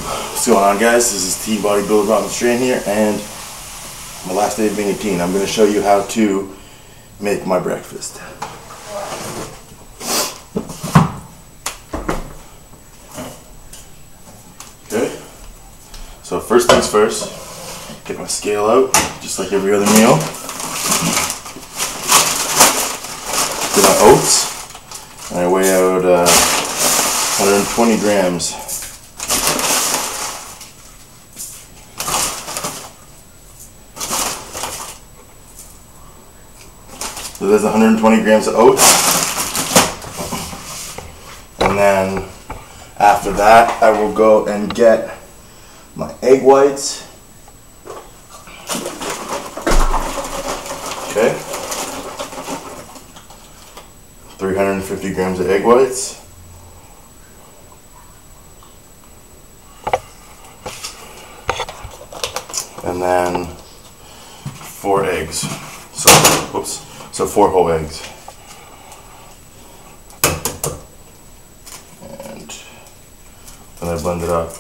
What's going on, guys? This is Teen Bodybuilder on the Strand here, and my last day of being a teen. I'm going to show you how to make my breakfast. Okay, so first things first, get my scale out, just like every other meal. Get my oats, and I weigh out 120 grams. So there's 120 grams of oats, and then after that I will go and get my egg whites. Okay, 350 grams of egg whites. And then 4 eggs. So 4 whole eggs. And then I blend it up.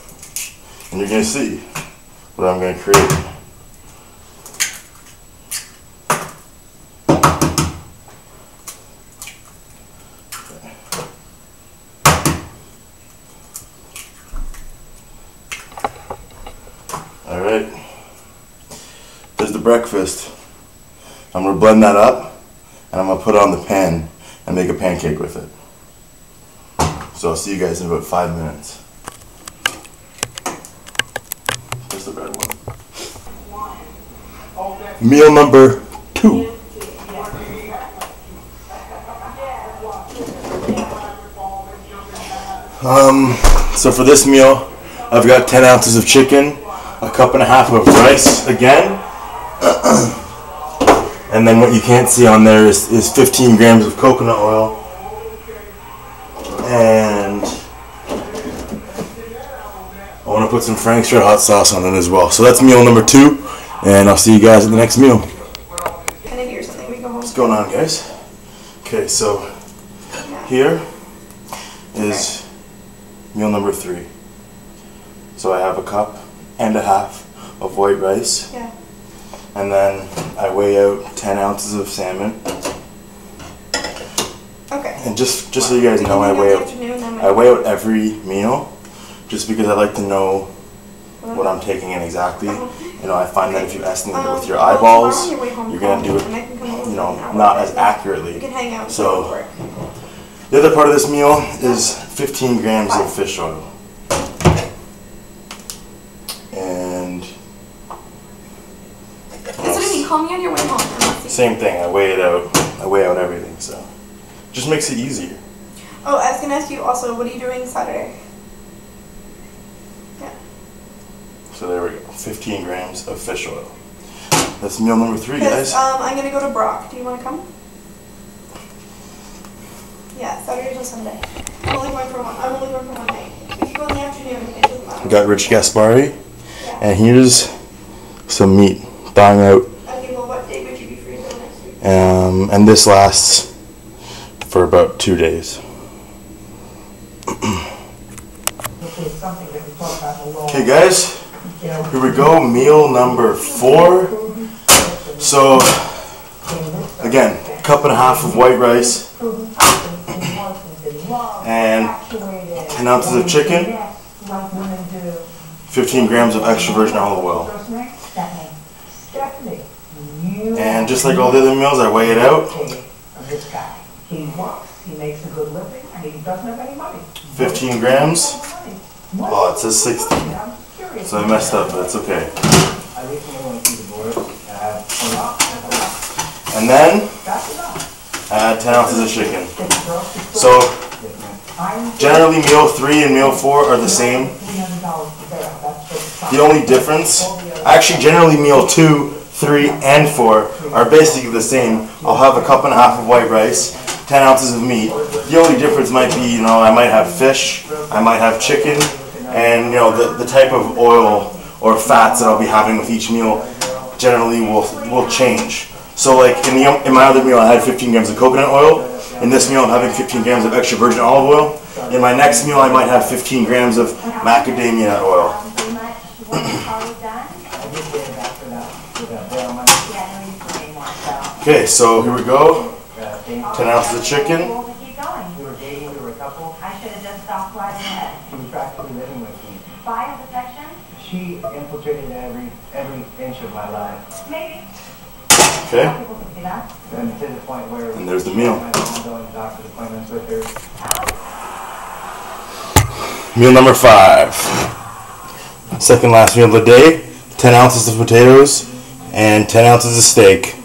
And you're going to see what I'm going to create. Alright. There's the breakfast. I'm going to blend that up, and I'm going to put it on the pan and make a pancake with it. So I'll see you guys in about 5 minutes. There's the red one. Meal number 2. So for this meal, I've got 10 ounces of chicken, a cup and a half of rice again. And then what you can't see on there is 15 grams of coconut oil. And I want to put some Frank's Red Hot sauce on it as well. So that's meal number 2, and I'll see you guys at the next meal. Can I hear something? We go home. What's going on, guys? Okay, so here is meal number 3. So I have a cup and a half of white rice. Yeah. And then I weigh out 10 ounces of salmon. Okay. And just so you guys know, I weigh out every meal, just because I like to know what I'm taking in exactly. You know, I find that if you estimate it with your eyeballs, you're gonna do it, you know, not as accurately. So the other part of this meal is 15 grams of fish oil. And call me on your way home. same thing, I weigh out everything, so just makes it easier. Oh, I was gonna ask you also, what are you doing Saturday? Yeah. So there we go, 15 grams of fish oil. That's meal number 3, guys. I'm gonna go to Brock. Do you wanna come? Yeah, Saturday till Sunday. I'm only going for one night. We can go in the afternoon, it doesn't matter. We got Rich Gaspari, and here's some meat thawing out. Okay, well, what day would you be free till next week? And this lasts for about 2 days. Okay, guys, here we go, meal number 4. So, again, cup and a half of white rice, and 10 ounces of chicken, 15 grams of extra virgin olive oil. And just like all the other meals, I weigh it out. 15 grams. Oh, it says 60. So I messed up, but it's okay. And then I add 10 ounces of chicken. So generally meal 3 and meal 4 are the same. The only difference, actually generally meal 2, 3, and 4 are basically the same. I'll have a cup and a half of white rice, 10 ounces of meat. The only difference might be, you know, I might have fish, I might have chicken, and, you know, the type of oil or fats that I'll be having with each meal generally will change. So like in my other meal I had 15 grams of coconut oil. In this meal I'm having 15 grams of extra virgin olive oil. In my next meal, I might have 15 grams of macadamia nut oil. Okay, so here we go. 10 ounces of chicken. We were dating, we were a couple. I should have just stopped right ahead. She was practically living with me. By affection? She infiltrated every inch of my life. Maybe. Okay. People can see that. And to the point where And there's the meal. my ongoing doctor's appointments with her. Meal number 5. Second last meal of the day. 10 ounces of potatoes and 10 ounces of steak.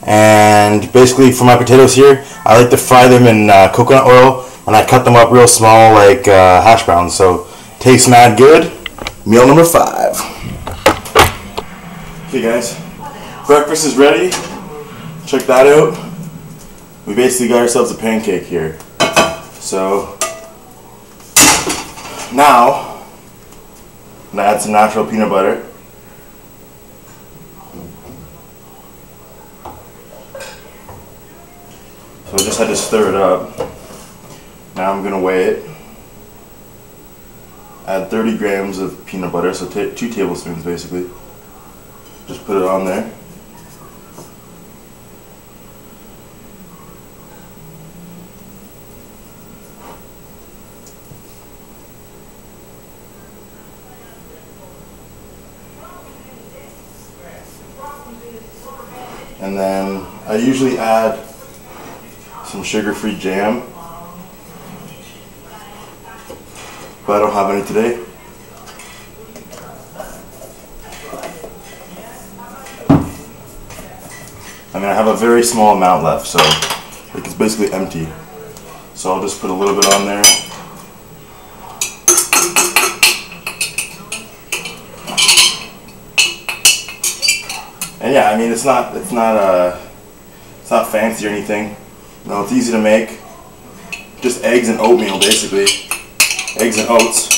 And basically for my potatoes here, I like to fry them in coconut oil, and I cut them up real small like hash browns. So tastes mad good. Meal number 5. Okay guys, breakfast is ready. Check that out. We basically got ourselves a pancake here. So now I'm gonna add some natural peanut butter. So I just had to stir it up. Now I'm gonna weigh it. Add 30 grams of peanut butter, so 2 tablespoons basically. Just put it on there. And then I usually add some sugar-free jam, but I don't have any today. I mean, I have a very small amount left, so it's basically empty. So I'll just put a little bit on there. And yeah, I mean, it's not fancy or anything. No, it's easy to make. Just eggs and oatmeal, basically. Eggs and oats.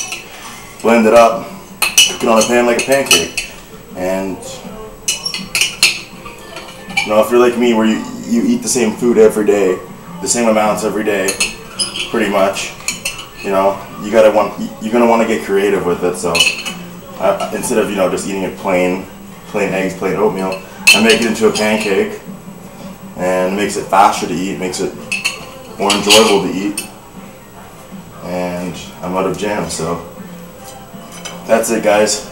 Blend it up. Cook it on a pan like a pancake. And you know, if you're like me, where you eat the same food every day, the same amounts every day, pretty much, you know, you're gonna want to get creative with it. So instead of just eating it plain eggs, plain oatmeal, I make it into a pancake. And it makes it faster to eat, makes it more enjoyable to eat. And I'm out of jam, so that's it guys.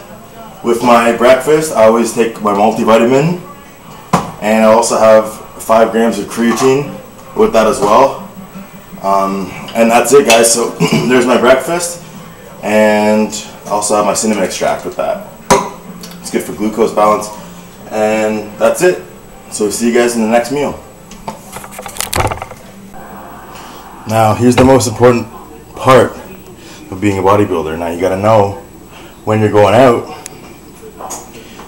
With my breakfast, I always take my multivitamin, and I also have 5 grams of creatine with that as well. And that's it guys, so there's my breakfast, and I also have my cinnamon extract with that. It's good for glucose balance, and that's it. So see you guys in the next meal. Now here's the most important part of being a bodybuilder. Now you gotta know when you're going out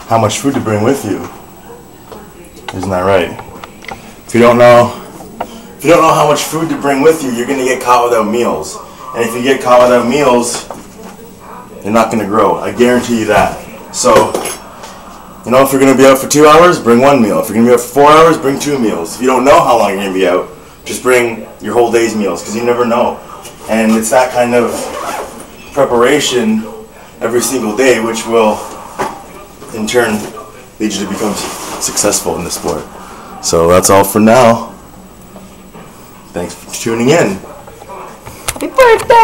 how much food to bring with you. Isn't that right? If you don't know how much food to bring with you, you're gonna get caught without meals. And if you get caught without meals, you're not gonna grow. I guarantee you that. So you know, if you're going to be out for 2 hours, bring 1 meal. If you're going to be out for 4 hours, bring 2 meals. If you don't know how long you're going to be out, just bring your whole day's meals, because you never know. And it's that kind of preparation every single day which will, in turn, lead you to become successful in the sport. So that's all for now. Thanks for tuning in. Happy birthday!